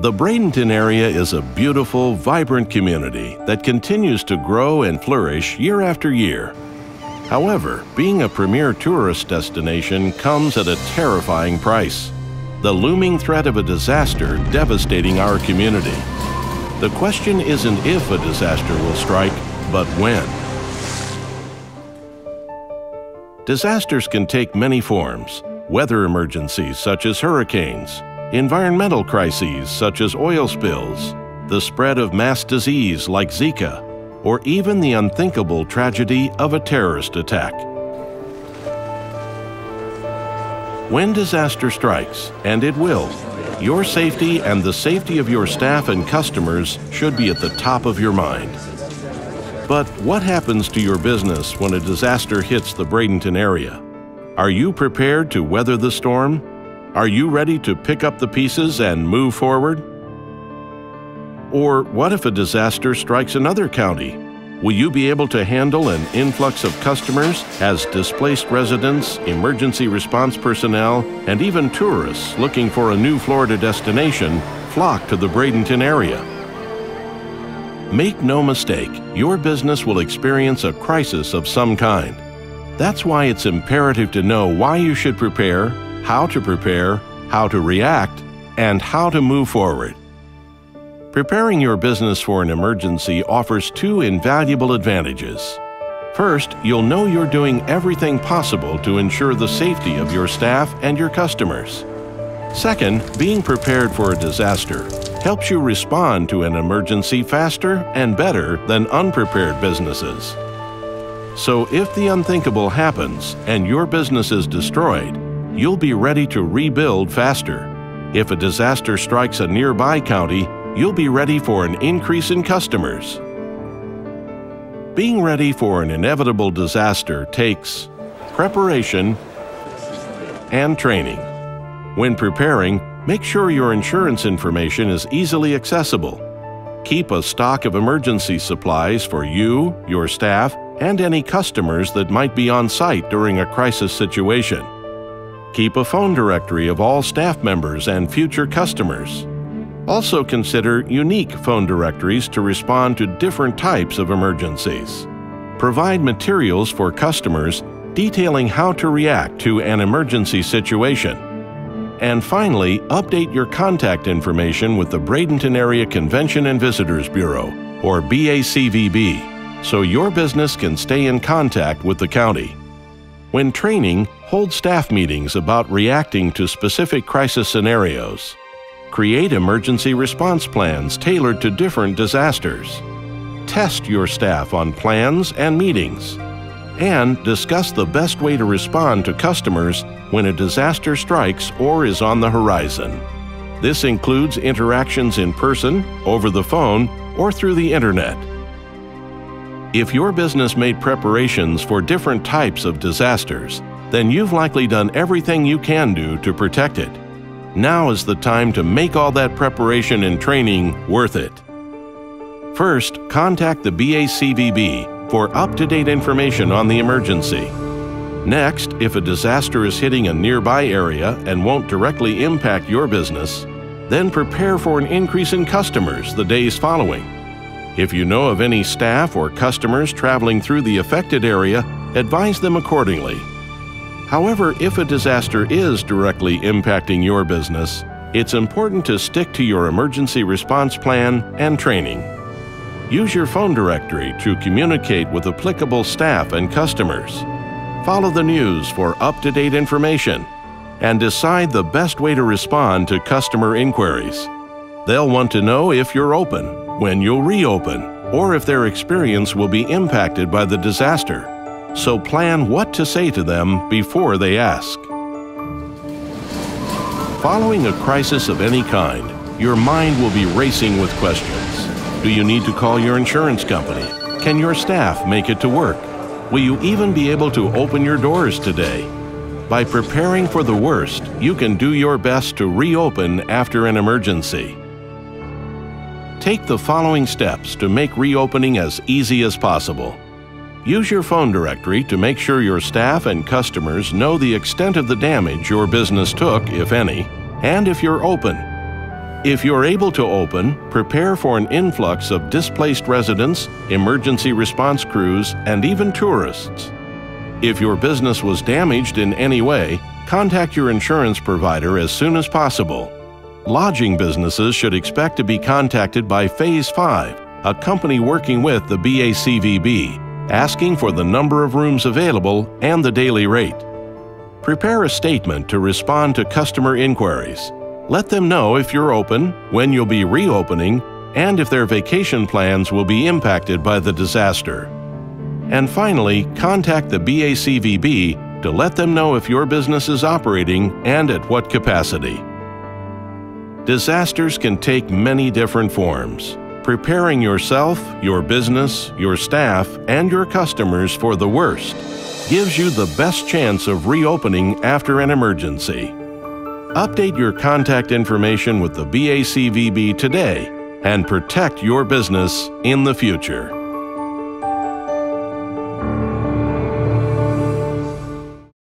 The Bradenton area is a beautiful, vibrant community that continues to grow and flourish year after year. However, being a premier tourist destination comes at a terrifying price: the looming threat of a disaster devastating our community. The question isn't if a disaster will strike, but when. Disasters can take many forms: weather emergencies such as hurricanes, environmental crises such as oil spills, the spread of mass disease like Zika, or even the unthinkable tragedy of a terrorist attack. When disaster strikes, and it will, your safety and the safety of your staff and customers should be at the top of your mind. But what happens to your business when a disaster hits the Bradenton area? Are you prepared to weather the storm? Are you ready to pick up the pieces and move forward? Or what if a disaster strikes another county? Will you be able to handle an influx of customers as displaced residents, emergency response personnel, and even tourists looking for a new Florida destination flock to the Bradenton area? Make no mistake, your business will experience a crisis of some kind. That's why it's imperative to know why you should prepare, how to react, and how to move forward. Preparing your business for an emergency offers two invaluable advantages. First, you'll know you're doing everything possible to ensure the safety of your staff and your customers. Second, being prepared for a disaster helps you respond to an emergency faster and better than unprepared businesses. So if the unthinkable happens and your business is destroyed, you'll be ready to rebuild faster. If a disaster strikes a nearby county, you'll be ready for an increase in customers. Being ready for an inevitable disaster takes preparation and training. When preparing, make sure your insurance information is easily accessible. Keep a stock of emergency supplies for you, your staff, and any customers that might be on site during a crisis situation. Keep a phone directory of all staff members and future customers. Also consider unique phone directories to respond to different types of emergencies. Provide materials for customers detailing how to react to an emergency situation. And finally, update your contact information with the Bradenton Area Convention and Visitors Bureau, or BACVB, so your business can stay in contact with the county. When training, hold staff meetings about reacting to specific crisis scenarios. Create emergency response plans tailored to different disasters. Test your staff on plans and meetings. And discuss the best way to respond to customers when a disaster strikes or is on the horizon. This includes interactions in person, over the phone, or through the internet. If your business made preparations for different types of disasters, then you've likely done everything you can do to protect it. Now is the time to make all that preparation and training worth it. First, contact the BACVB for up-to-date information on the emergency. Next, if a disaster is hitting a nearby area and won't directly impact your business, then prepare for an increase in customers the days following. If you know of any staff or customers traveling through the affected area, advise them accordingly. However, if a disaster is directly impacting your business, it's important to stick to your emergency response plan and training. Use your phone directory to communicate with applicable staff and customers. Follow the news for up-to-date information, and decide the best way to respond to customer inquiries. They'll want to know if you're open, when you'll reopen, or if their experience will be impacted by the disaster. So plan what to say to them before they ask. Following a crisis of any kind, your mind will be racing with questions. Do you need to call your insurance company? Can your staff make it to work? Will you even be able to open your doors today? By preparing for the worst, you can do your best to reopen after an emergency. Take the following steps to make reopening as easy as possible. Use your phone directory to make sure your staff and customers know the extent of the damage your business took, if any, and if you're open. If you're able to open, prepare for an influx of displaced residents, emergency response crews, and even tourists. If your business was damaged in any way, contact your insurance provider as soon as possible. Lodging businesses should expect to be contacted by Phase 5, a company working with the BACVB, asking for the number of rooms available and the daily rate. Prepare a statement to respond to customer inquiries. Let them know if you're open, when you'll be reopening, and if their vacation plans will be impacted by the disaster. And finally, contact the BACVB to let them know if your business is operating and at what capacity. Disasters can take many different forms. Preparing yourself, your business, your staff, and your customers for the worst gives you the best chance of reopening after an emergency. Update your contact information with the BACVB today and protect your business in the future.